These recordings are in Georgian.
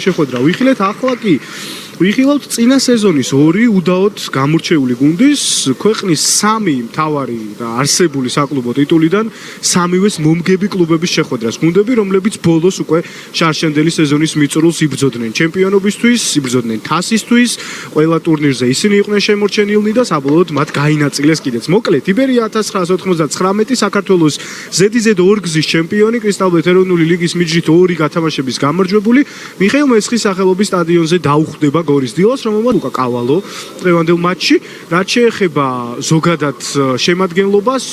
შეხვედრა ვიხილეთ, ახლა კი ვიხილავთ წინა სეზონის 2 უდაოდ გამორჩეული გუნდის, ქვეყნის 3 მთავარი და არსებული საკლუბო ტიტულიდან 3-ვეს მომგები კლუბების შეხვედრას. გუნდები, რომლებიც ბოლოს უკვე შარშანდელი სეზონის მიწურულს იბრძოდნენ ჩემპიონობისთვის, იბრძოდნენ თასისთვის, ყველა ტურნირზე ისინი იყვნენ შემორჩენილნი და საბოლოოდ მათ გაინაწილეს კიდეც. მოკლედ, იბერია 1999 საქართველოს ZZ ორგზის ჩემპიონი, კრისტალბეთ ეროვნული ლიგის მიჯრით 2 გათამაშების გამარჯვებული, მიხეილ მესხის სახელობის სტადიონზე დაუხვდება გორის დილას, რომელმაც უკა კავალო დღევანდელ მატჩში, რაც შეეხება ზოგადად შემადგენლობას,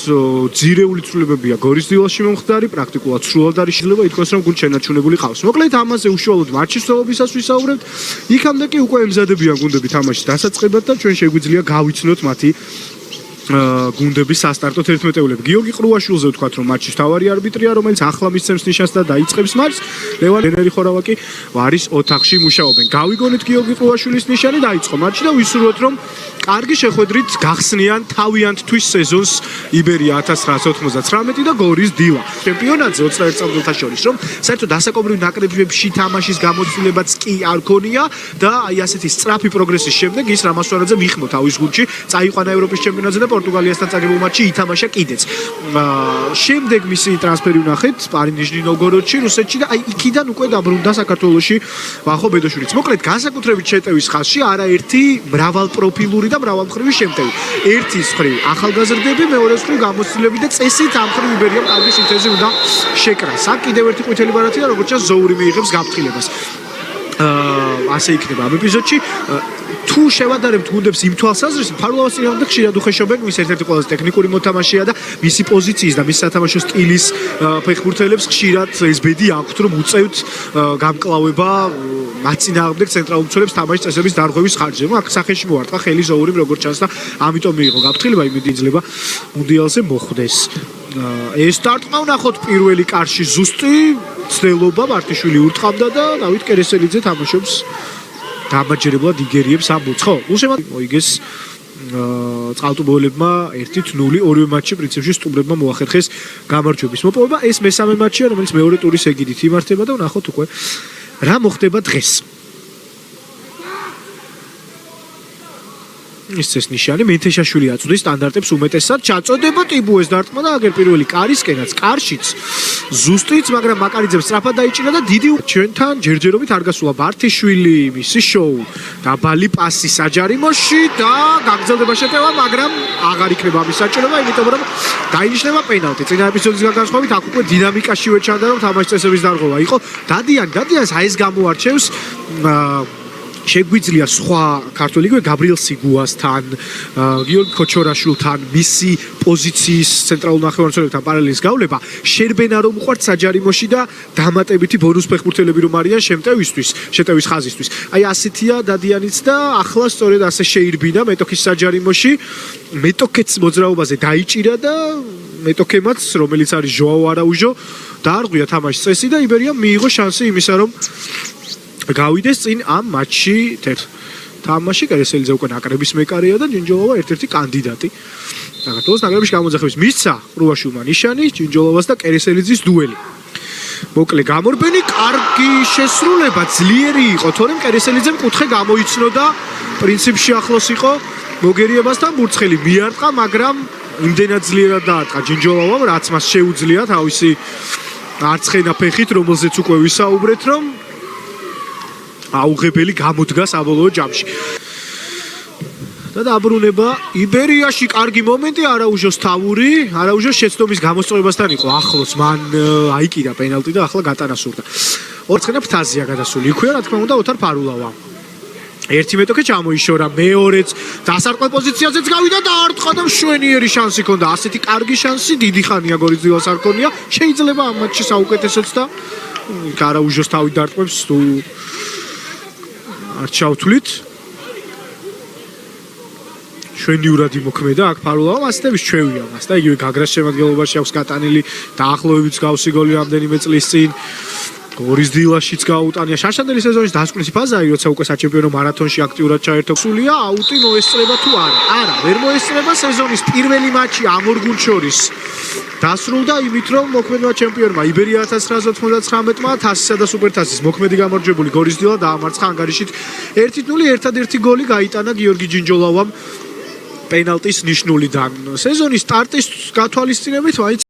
ძირეული ცვლილებებია გორის დილასში მომხდარი, პრაქტიკულად სრულად არის შეიძლება ითქვას, რომ გუნდ შენარჩუნებული ყავს. მოკლედ, ამაზე უშუალოდ მატჩის ცდილობისას ვისაუბრებთ. იქამდე კი უკვე ემზადებიან გუნდები თამაშის დასაწყებად და ჩვენ შეგვიძლია გავიცნოთ მათი გუნდების სასტარტო 11-ეულები. გიორგი ყრუაშვილზე ვთქვათ, რომ მატჩის თავარი არბიტრია, რომელიც ახლა მისცემს ნიშანს და დაიწყებს მატჩს. ლევან ლენერი ხორავაკი ვარის ოთახში მუშაობენ. გავიგონეთ გიორგი ყრუაშვილის ნიშანი, დაიწყო მატჩი და ვისურვოთ, რომ კარგი შეხვედრით გახსნიან თავიანთთვის სეზონს იბერია 1999 და გორის დილა. ჩემპიონატზე 21 წამლთა შორის, რომ საერთოდ დასაკობრივ ნაკრებებში თამაშის გამოცდილებაც კი არ ქონია და აი ასეთი სწრაფი პროგრესის შემდეგ ის რამასვარაძე მიხმო თავის გუნდში, წაიყვანა ევროპის ჩემპიონატზე და პორტუგალიასთან წაგებულ მატჩში ითამაშა კიდეც. შემდეგ მისი ტრანსფერი ვნახეთ პარიჟ ნოვგოროდში, რუსეთში და აი იქიდან უკვე დაბრუნდა საქართველოში ვახო ბედოშვილი. მოკლედ, განსაკუთრებით შეტევის ხაზში არაერთი მრავალპროფილური და მრავალმხრივი შემტევი. ერთის მხრივ ახალგაზრდები, მეორეს მხრივ გამოცდილები და წესით ამ მხრივ იბერიამ კარგი სინთეზი უნდა შეკრას. აქ კიდევ ერთი ყვითელი ბარათია, როგორც ჩანს, ზოური მიიღებს გაფრთხილებას. ასე იქნება ამ ეპიზოდში. თუ შევადარებთ გუნდებს იმ თვალსაზრისით, ფარლავას წინააღმდეგ ხშირად უხეშობენ, მის ერთ-ერთი ყველაზე ტექნიკური მოთამაშეა და მისი პოზიციის და მის სათამაშო სტილის ფეხბურთელებს ხშირად ეს ბედი აქვთ, რომ უწევთ გამკლავება მათ წინააღმდეგ ცენტრალურ მცველებს თამაშის წესების დარღვევის ხარჯზე. აქ სახეში მოარტყა ხელი ზოურიმ, როგორც ჩანს და ამიტომ მიიღო გაფრთხილება, იმედი იძლება მუნდიალზე მოხვდეს. ეს სტარტმა ვნახოთ პირველი კარში ზუსტი ცდელობა მარტიშვილი ურტყამდა და დავით კერესელიძე თამაშობს დამაჯერებლად იგერიებს ამ მოწ, ხო? უშემად მოიგეს წყალტუბოელებმა 1-0 ორივე მატჩში პრინციპში სტუმრებმა მოახერხეს გამარჯვების მოპოვება. ეს მესამე მატჩია, რომელიც მეორე ტურის ეგიდით იმართება და ვნახოთ უკვე რა მოხდება დღეს. ის ნიშანი მენთეშაშვილი აწვდის სტანდარტებს უმეტესად, ჩაწოდება ტიბუეს დარტყმა და აგერ პირველი კარისკენაც კარშიც ზუსტიც, მაგრამ მაკარიძემ სწრაფად დაიჭირა და დიდი ჩვენთან ჯერჯერობით არ გასულა ბართიშვილი, მისი შოუ, დაბალი პასი საჯარიმოში და გაგრძელდება შეტევა, მაგრამ აღარ იქნება ამის საჭიროება, იმიტომ რომ დაინიშნება პენალტი. წინა ეპიზოდისგან განსხვავებით, აქ უკვე დინამიკაშივე ჩანდა, რომ თამაშის წესების დარღვევა იყო. დადიანს აი ეს გამოარჩევს შეგვიძლია სხვა ქართველი გაბრიელ სიგუასთან, გიორგი ქოჩორაშვილთან, მისი პოზიციის ცენტრალურ ნახევარმცველებთან პარალელის გავლება, შერბენა რომ უყვართ საჯარიმოში და დამატებითი ბონუს ფეხბურთელები რომ არიან შეტევის ხაზისთვის. აი ასეთია დადიანიც და ახლა სწორედ ასე შეირბინა მეტოქის საჯარიმოში, მეტოქეც მოძრაობაზე დაიჭირა და მეტოქემაც, რომელიც არის ჟოაო არაუჟო, დაარღვია თამაშის წესი და იბერიამ მიიღო შანსი იმისა, რომ გავიდეს წინ ამ მატჩში თამაში. კერესელიძე უკვე ნაკრების მეკარეა და ჯინჯოლოვა ერთ-ერთი კანდიდატი საქართველოს ნაკრების გამოძახების. მისცა ყრუაშვილმა ნიშანი, ჯინჯოლოვას და კერესელიძის დუელი. მოკლე გამორბენი, კარგი შესრულება, ძლიერი იყო, თორემ კერესელიძემ კუთხე გამოიცნო და პრინციპში ახლოს იყო მოგერიებასთან, ბურცხელი მიარტყა, მაგრამ იმდენად ძლიერად დაარტყა ჯინჯოლოვამ, რაც მას შეუძლია თავისი არცხენა ფეხით, რომელზეც უკვე ვისაუბრეთ, რომ აუღებელი გამოდგა საბოლოო ჯამში. და დაბრუნება იბერიაში კარგი მომენტი, არაუჟოს თავური, არაუჟოს შეცდომის გამოსწორებასთან იყო ახლოს, მან აიკიდა პენალტი და ახლა გატანა სურდა. ორცხენა ფთაზია გადასული. იქვეა რა თქმა უნდა ოთარ ფარულავა. ერთი მეტოქე ჩამოიშორა, მეორეც დასარტყმელ პოზიციაზეც გავიდა და არტყა და მშვენიერი შანსი ჰქონდა. ასეთი კარგი შანსი დიდი ხანია გორის დილას არ ქონია. შეიძლება ამ მატჩში საუკეთესოც და არაუჟოს თავი დარტყმებს თუ არ ჩავთვლით. შვენიურად იმოქმედა აქ ფარულავამ, ასეთების ჩვევია მას და იგივე გაგრას შემადგენლობაში აქვს გატანილი დაახლოებით მსგავსი გოლი რამდენიმე წლის წინ. გორის დილაშიც გაუტანია შარშანდელი სეზონის დასკვნის ფაზარი, როცა უკვე საჩემპიონო მარათონში აქტიურად ჩაერთო. სულია აუტი მოესწრება თუ არა? არა, ვერ მოესწრება. სეზონის პირველი მატჩი ამ ორ გუნდს შორის დასრულდა იმით, რომ მოქმედმა ჩემპიონმა იბერია 1999-მა თასისა და სუპერთასის მოქმედი გამარჯვებული გორის დილა დაამარცხა ანგარიშით 1-0. ერთადერთი გოლი გაიტანა გიორგი ჯინჯოლავამ პენალტის ნიშნულიდან. სეზონის სტარტის გათვალისწინებით მაინც